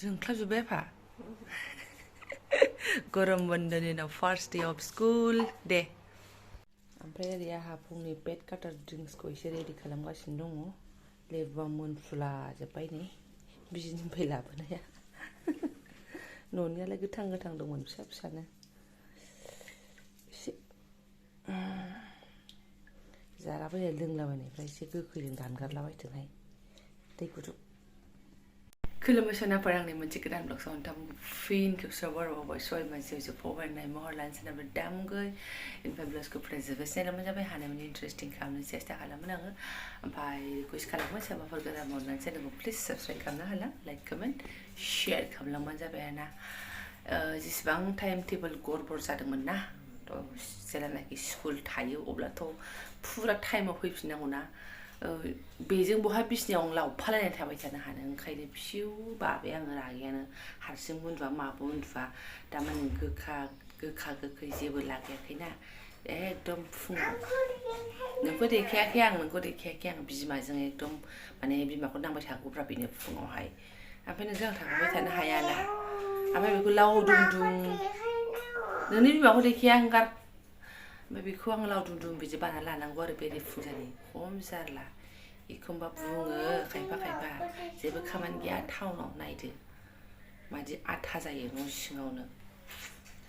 जोंख्लाबजोब्बाय आफा गरम बन्दनि उनाव फार्स्ट डे अफ स्कुल दे ओमफ्राय ओरै आहा फुंनि पेट काटार ड्रिंक्सखौ एसे रेडि खालामगासिनो दङ लेबुआ मोनफ्रुलाजोब्बाय नै बिजिनिफ्राय लाबोनाया न'नियालाय गोथां गोथां दंमोन फिसा फिसानो एसे जालाबायनाय लोंलाबायनायफ्रा एसे गोखैजों दानगारलाबायथोंहाय दै गुदुं खुलुमबाय सनाफोर आंनि मोनसे गोदान ब्लग नोंथां फिन खेबसेयाव बरावबाय सय मानसियाव फरायनाय महर लानो सोनाबा दामगै ओमफ्राय ब्लगखौ फरायजोबबाय चेनेलाव जाबाय हानायमानि इन्टारेस्टिं खालामनो सेस्था खालामो आङो ओमफ्राय रिकुवेस्ट खालामो सोरबाफोर गोदान अननानै चेनेलखौ प्लिज साबस्क्राइब खालामना हाला लाइक कमेन्ट शेयार खालामलांबानो जाबाय आरोना जेसेबां टाइम टेबोल गड़बड़ जादोंमोन ना जेलानाखि स्कुल थायो अब्लाथ' फुरा टाइमाव फैफिननांगौ ना बेजों बहा बिसिनायाव लावफालायनाय थाबाय थानो हानो ओंखायनो फिउ बाबाय आङो रागायानो हारसिं उन्दुआ माबो उन्दुआ दामानि गोखा गोखै जेबो लागायाखैना एकदम फुङाव नोंखौ देखायाखै आं बिमाजों एकदम माने बिमाखौ नांबाय थागौब्रा बेनो फुङावहाय ओमफ्राय नोंजों आं थांबाय थानो हायाना ओमफ्राय बेखौ लावदुम दुम नोंनि बिमाखौ देखाया ओंखार ओमफ्राय बेखौ आं लावदुम दुम बिदि बाना लानांगौ आरो बेरे फुंजानि खम जारला एखमबा बुङो खायफा जेबो खामानि गैया टाउनाव नायदो मादि आथा जायो न' सिङावनो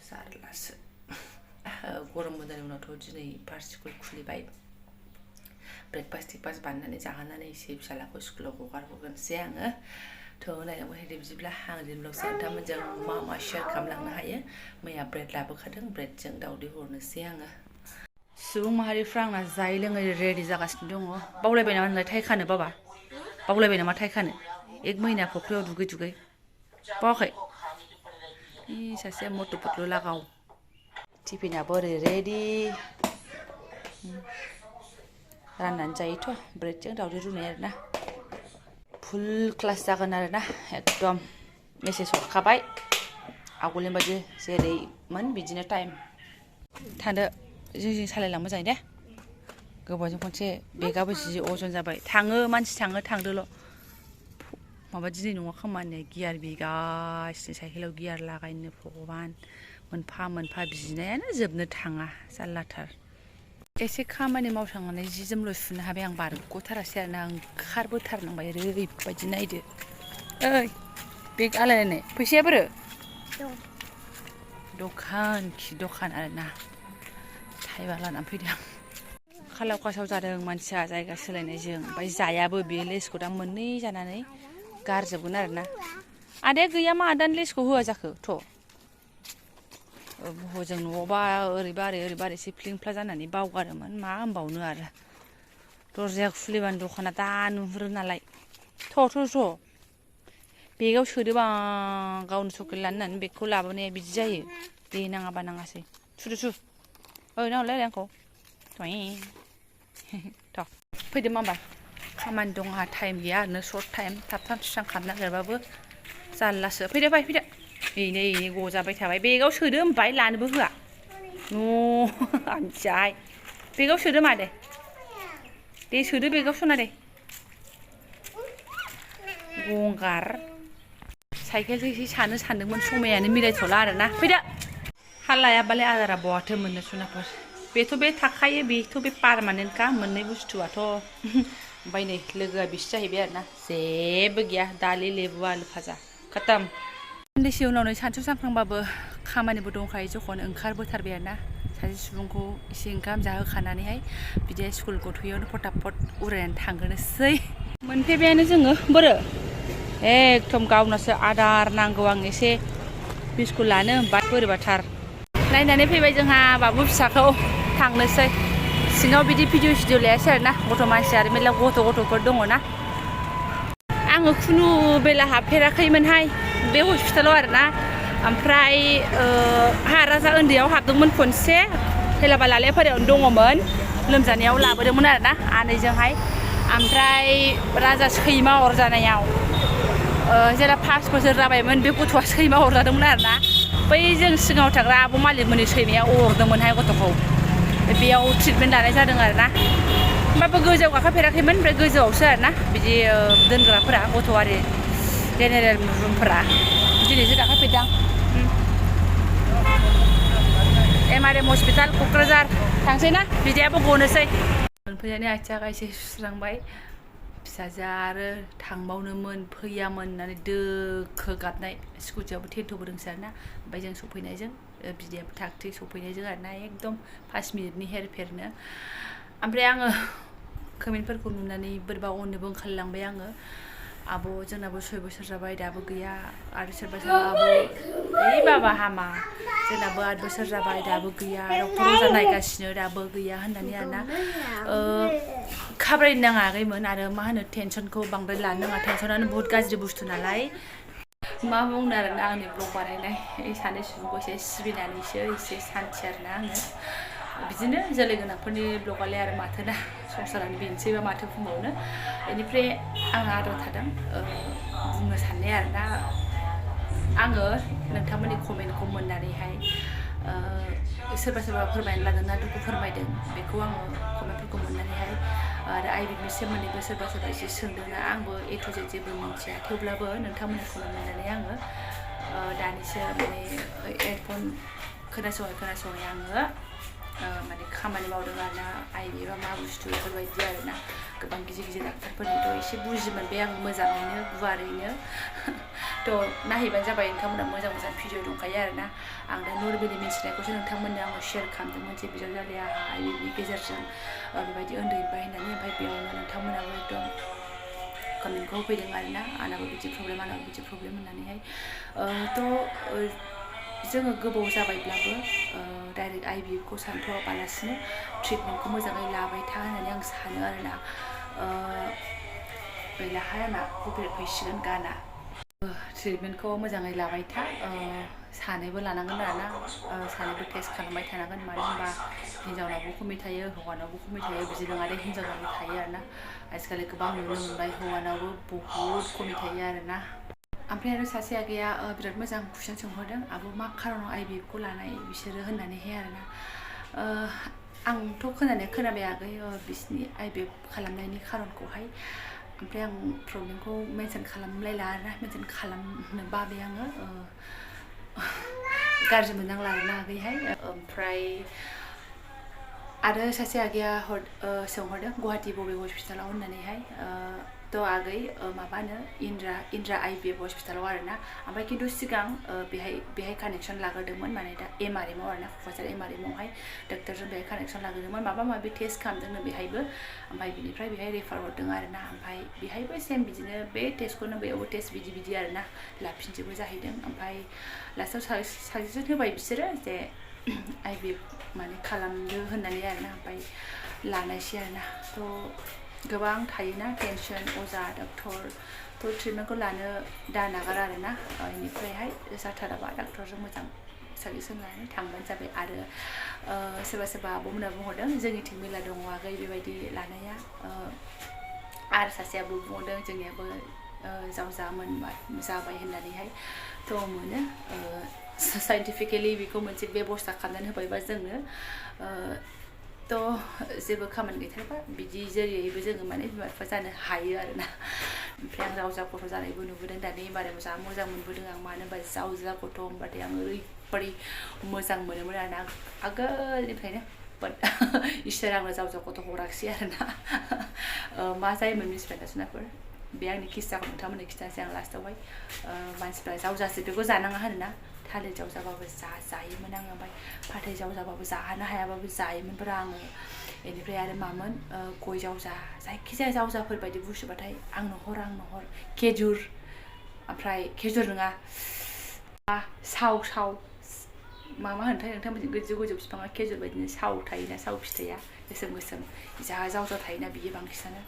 जारलासो गरम बन्दनि उनावथ' दिनै फार्स्ट स्कुल खुलिबाय ब्रेकफास्ट टेकफास्ट बानायनानै जाहोनानै एसे फिसालाखौ स्कुलाव हगारहरगोनसै आङो थ' नायनांगौ हायदो बिदिब्ला आं दिनै ब्लगसो नोंथांमोनजों मा शेयार खालामलांनो हायो मैया ब्रेड लाबोखादों ब्रेडजों दावदै हरनोसै आङो सुबुं माहारिफ्रा आंना जायै लोङै रेडि जागासिनो दङ बावलायबाय नामा नोंलाय टाइ खानो बाबा बावलायबाय नामा टाइ खानो एक महिना फुख्रियाव दुगै बावाखै सासे मटु पटलु लागाव टिफिनाबो ओरै रेडि राननानै जायोथ' ब्रेडजों दावदै रुनाय आरोना फुल क्लास जागोन आरोना एकदम मेसेज हरखाबाय आवगोलनि बायदि जेरैमोन बिदिनो टाइम थांदो जों सालायलांबा जायो दे गोबावजों खनसे बेगाबो जि अजन जाबाय थाङो मानसि थांदोल' माबा दिनै नङा खामानिया गियार बिगासिनो साइकेलाव गियार लागायनो भगबान मोनफा बिनायानो जोबनो थाङा जारलाथार एसे खामानि मावखांनानै जि जोमल' सुनो हाबाय आं बारग'थारासै आरोना ओंखारबोथारनांबाय ओरैबायदि नायदो ओइ बेग आलायनाय फैसाया बोरो दखान आरोना थाइबा लानानै फैदों आं खालाव खासाव जादों मानसिया जायगा सोलायनायजों ओमफ्राय जायाबो बे लेसखौ दा मोननै जानानै गारजोबगोन आरोना आदाया गैया मा आदानि लेसखौ होआ जाखो थ' हजों न'आवबा ओरैबा एसे फ्लिंफ्ला जानानै बावगारोमोन मा होनबावनो आरो दरजाया खुलिबानो दखाना दा नुहुरो नालाय थ' बेगाव सोदोबा गावनो चक्लेट लानो होननानै बेगखौ लाबोनाया बिदि जायो दे नाङाबा नाङासै थु ओइ नांलाय आंखौ थ' फैदो मा होमबा खामानि दं आंहा टाइम गैया ओरैनो सर्ट टाइम थाब सुस्रां खालामनो नागिरबाबो जारलासो फैदो नै गजाबाय थाबाय बेगाव सोदो होनबाय लानोबो होआ आनजाय बेगाव सोदो मा दे सोदो बेगाव सना दे गंगार साइकेलजों एसे सानो सानदोंमोन समायानो मिलायथ'ला आरोना फैदो हा लायाबालाय आदारा बहाथो मोननो सनाफोर बेथ' बे थाखायो बेथ' बे पारमानेन्टखा मोननै बुस्थुआथ' ओमफ्राय नै लोगोआ बिसो जाहैबाय आरोना जेबो गैया दालि लेबु आलु भाजा खतम साननैसो उनाव नै सानसु सानफ्रांबाबो खामानिबो दंखायो जखन ओंखारबोथारबाय आरोना सासे सुबुंखौ एसे ओंखाम जाहोखानानैहाय बिदि स्कुल गथ'यैयावनो फटाफट उरायनानै थांग्रोनोसै मोनफैबायानो जोङो बोरो एकदम गावनासो आदार नांगौ आं एसे बिस्कुट लानो होनबा बोरैबाथार नायनानै फैबाय जोंहा बाबु फिसाखौ थांनोसै सिङाव बिदि भिडिअ लायासै आरोना गथ' मानसि आरो मेरला गथ'फोर दङ ना आङो खुनु बेला हाबफेराखैमोनहाय बे हस्पिटालाव आरोना ओमफ्राय राजा उन्दैयाव हाबदोंमोन खनसे थैलाबा लालेफारायावनो दङमोन लोमजानायाव लाबोदोंमोन आरोना आनैजोंहाय ओमफ्राय राजा सैमा अरजानायाव जेला 5 बोसोर जाबायमोन बे गथ'आ सैमा अरजादोंमोन आरोना बै जों सिगाङाव थाग्रा आब' मालिकमोननि सैमाया अरदोंमोनहाय गथ'खौ बेयाव ट्रिटमेन्ट लानाय जादों आरोना होमबाबो गोजौआव गाखोफेराखैमोन ओमफ्राय गोजौआवसो आरोना बिदि दोनग्राफोरा गथ'आरि जेनेरेल रुमफोरा दिनैसो गाखोफेरदां MRM हस्पिटाल क'क्राझार थांसै ना बिदायाबो गनोसै मोनफैनानै आथिं आखाइ एसे सुस्रांबाय फिसाजोआ आरो थांबावनोमोन फैयामोन होननानै दोखो गाबनाय स्कुटियावबो थेन्थ'बोदोंसो आरोना ओमफ्राय जों सफैनायजों बिदायाबो थाग थिग सफैनायजों आरोना एकदम 5 मिनिटनि हेरफेरनो ओमफ्राय आङो कमेन्टफोरखौ नुनानै बोरैबा अननोबो ओंखारलांबाय आङो आब' जोंनाबो 6 बोसोर जाबाय दाबो गैया आरो सोरबा आब' ओइ बाबा हामा जोंनाबो 8 बोसोर जाबाय दाबो गैया डक्टर अजा नायगासिनो दाबो गैया होननानै आरोना खाब्रायनो नाङाखैमोन आरो मा होनो टेनसनखौ बांद्राय लानो नाङा टेनसनानो बहुत गाज्रि बुस्थु नालाय मा बुंनो आरोना आंनि ब्लग बानायनाय सानै सुबुंखौ एसे सिबिनानैसो एसे सान्थि आरोना आङो बिदिनो जोलै गोनांफोरनि ब्लगालाय आरो माथोना संसारानो बेनोसैबा माथो बुंबावनो बेनिफ्राय आं आद्रा थादों बुंनो साननाय आरोना आङो नोंथांमोननि कमेन्टखौ मोननानैहाय सोरबा फोरमायना लादों ना दुखु फोरमायदों बेखौ आङो कमेन्टफोरखौ मोननानैहाय आरो आइबिनि सोमोन्दैबो सोरबा एसे सोंदोंना आंबो A to Z जेबो मिन्थिया थेवब्लाबो नोंथांमोननि कमेन्ट मोननानै आङो दानिसो माने एयारफन खोनासङै आङो माने खामानि मावदों आरोना आइबिआ मा बुस्थु बेफोरबायदि आरोना गोबां गिदिर डाक्टारफोरनिथ' एसे बुजि मोनबाय आं मोजाङैनो गुवारैनो थ' नायहैबानो जाबाय नोंथांमोना मोजां भिडिअ दंखायो आरोना आं दा नर्मेलि मिन्थिनायखौसो नोंथांमोननो आङो शेयार खालामदोंमोन जे बिजावजालिया आइबिनि गेजेरजों बेबायदि उन्दैनिफ्राय होननानै ओमफ्राय बेयावनो नोंथांमोनाबो एकदम कमेन्टखौ होफैदों आरोना आंनाबो बिदि प्रब्लेम होननानैहाय थ' जोङो गोबाव जाबायब्लाबो डाइरेक्ट आइबिखौ सानथ'वाबालासिनो ट्रिटमेन्टखौ मोजाङै लाबाय था होननानै आं सानो आरोना बेलाहाय आंना कपिराइट फैसिगोन गाना ट्रिटमेन्टखौ मोजाङै लाबाय था सानैबो लानांगोन आरोना सानैबो टेस्ट खालामबाय थानांगोन मानो होनबा हिन्जावनावबो खमि थायो हौवानावबो खमि थायो बिदि नङा दे हिन्जावनावबो थायो आरोना आजिखालि गोबां नुनो मोनबाय हौवानावबो बहुद खमि थायो आरोना ओमफ्राय आरो सासे आगैया बिराद मोजां कुइसन सोंहरदों आब' मा खारनाव आइबिएफखौ लानाय बिसोरो होननानैहाय आरोना आंथ' खोनाबाय आगै बिसिनि आइबिएफ खालामनायनि खारनखौहाय ओमफ्राय आं प्रब्लेमखौ मेनसन खालामलायला आरोना मेनसन खालामनो बाबाय आङो गाज्रि मोननांला आरोना आगैहाय ओमफ्राय आरो सासे आगैया सोंहरदों गुवाहाटी बबे हस्पिटालाव होननानैहाय थ' आगै माबानो इन्द्रा IVF हस्पिटालाव आरोना ओमफ्राय खिन्थु सिगां बेहाय कानेक्सन लाग्रोदोंमोन माने दा MRM आव आरोना क'क्राझार MRM आवहाय डक्टरजों बेहाय कानेक्सन लाग्रोदोंमोन माबा टेस्ट खालामदोंनो बेहायबो ओमफ्राय बिनिफ्राय बेहाय रेफार हरदों आरोना ओमफ्राय बेहायबो सेम बिदिनो बे टेस्टखौनो बेयावबो टेस्ट बिदि आरोना लाफिनजोबो जाहैदों ओमफ्राय लास्टआव साजेसन होबाय बिसोरो जे IVF माने खालामदो होननानै आरोना ओमफ्राय लानायसै आरोना थ' गोबां थायोना टेनसन अजा डक्टर थ' ट्रिटमेन्टखौ लानो दानागार आरोना बेनिफ्रायहाय जाथाराबा डक्टरजों मोजां साजेसन लानानै थांबानो जाबाय आरो सोरबा आब'मोना बुंहरदों जोंनिथिं मेला दङ आगै बेबायदि लानाया आरो सासेयाबो बुंहरदों जोंनियाबो जावजामोन जाबाय होननानैहाय थ' मोनो साइन्टिफिकेलि बेखौ मोनसे बेबस्था खालामनानै होबायबा जोंनो थ' जेबो खामानि गैथारबा बिदि जरियैबो जोङो माने बिमा बिफा जानो हायो आरोना ओमफ्राय आं जावजा गथ' जानायबो नुबोदों दानि बारायाव जा मोजां मोनबोदों आं मानो होनबा जावजा गथ' होनबाथाय आं ओरैबादि मोजां मोनोमोन आरोना आगोलनिफ्रायनो बाट इसोर आंनो जावजा गथ' हराखिसै आरोना मा जायोमोन मिथिबाय दा जुनारफोर बे आंनि किस्साखौ नोंथांमोननो खिन्थानोसै आं लास्टावहाय मानसिफ्रा जावजासो बेखौ जानाङा होनोना थालिर जावजाबाबो जायोमोन आङो ओमफ्राय फाथै जावजाबाबो जानो हायाबाबो जायोमोनब्रा आङो बेनिफ्राय आरो मामोन गय जावजा जायखिजाया जावजाफोर बायदि बुस्थुबाथाय आंनो हर खेजुर ओमफ्राय खेजुर नङा साव मा होनोथाय नोंथांमोनजों गोजौ बिफाङा खेजुर बायदिनो साव थायोना साव फिथाइया गोसोम जावजा थायोना बियो बांसिनानो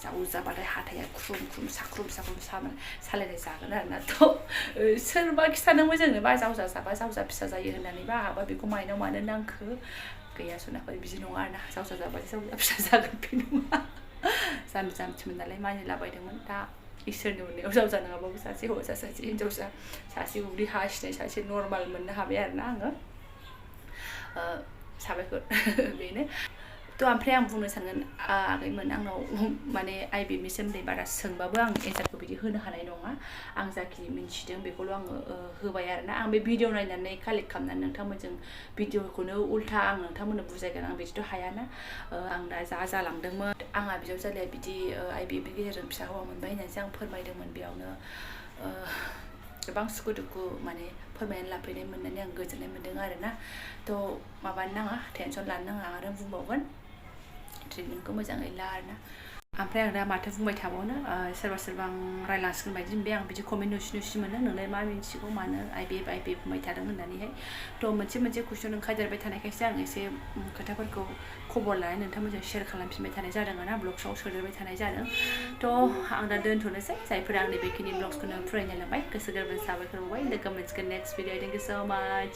जावजाबाथाय हाथाया ख्रुम साख्रुम सालायनाय जागोन आरोना थ' सोरबा खिथादोंमोन जोंनो बा जावजा जाबा जावजा फिसा जायो होननानै बा आहाबा बेखौ माइनाव मानो नांखो गैया सनाफोर बिदि नङा आरोना जावजा जाबाथाय जावजा फिसा जागोन बे नङा जाम्बिमोन नालाय मानिलाबायदोंमोन दा इसोरनि अननायाव जावजा नङाबाबो सासे हौवासा सासे हिन्जावसा सासे उदै हासिनाय सासे नर्माल मोननो हाबाय आरोना आङो साबायखर बेनो थ' ओमफ्राय आं बुंनो सानगोन आगैमोन आंनाव माने IVF नि सोमोन्दै बारा सोंबाबो आं एन्सारखौ बिदि होनो हानाय नङा आं जाखिनि मिन्थिदों बेखौल' आङो होबाय आरोना आं बे भिडिअ नायनानै कालेक्ट खालामनानै नोंथांमोनजों भिडिअखौनो उल्था आं नोंथांमोननो बुजायगोन आं बिदिथ' हायाना आं दा जा जालांदोंमोन आंहा बिजावजालिया बिदि IVF नि गेजेरजों फिसा हौवा मोनबाय होननानैसो आं फोरमायदोंमोन बेयावनो गोबां सुखु दुखु माने फोरमायनानै लाफैनाय मोननानै आं गोजोननाय मोन्दों आरोना थ' माबानो नाङा टेनसन लानो नाङा आरो बुंबावगोन ट्रिटमेन्टखौ मोजाङै ला आरोना ओमफ्राय आं दा माथो बुंबाय थाबावनो सोरबा सोरबा आं रायलांसिगोन बायदि मोनबाय आं बिदि कमेन्ट नुसि मोनो नोंलाय मा मिन्थिगौ मानो IVF बुंबाय थादों होननानैहाय थ' मोनसे कुइसन ओंखारदेरबाय थानायखायसो आं एसे खोथाफोरखौ खबर लानानै नोंथांमोनजों शेयार खालामफिनबाय थानाय जादों आरोना ब्लग्सआव सोदेरबाय थानाय जादों थ' आं दा दोनथ'नोसै जायफोरा आंनि बेखिनि ब्लग्सखौनो फरायनो लांबाय गोसो गोरबोजों साबायखर बावबाय लोगो मोनसिगोन नेक्स्ट भिडिअ थेंक इउ सो माच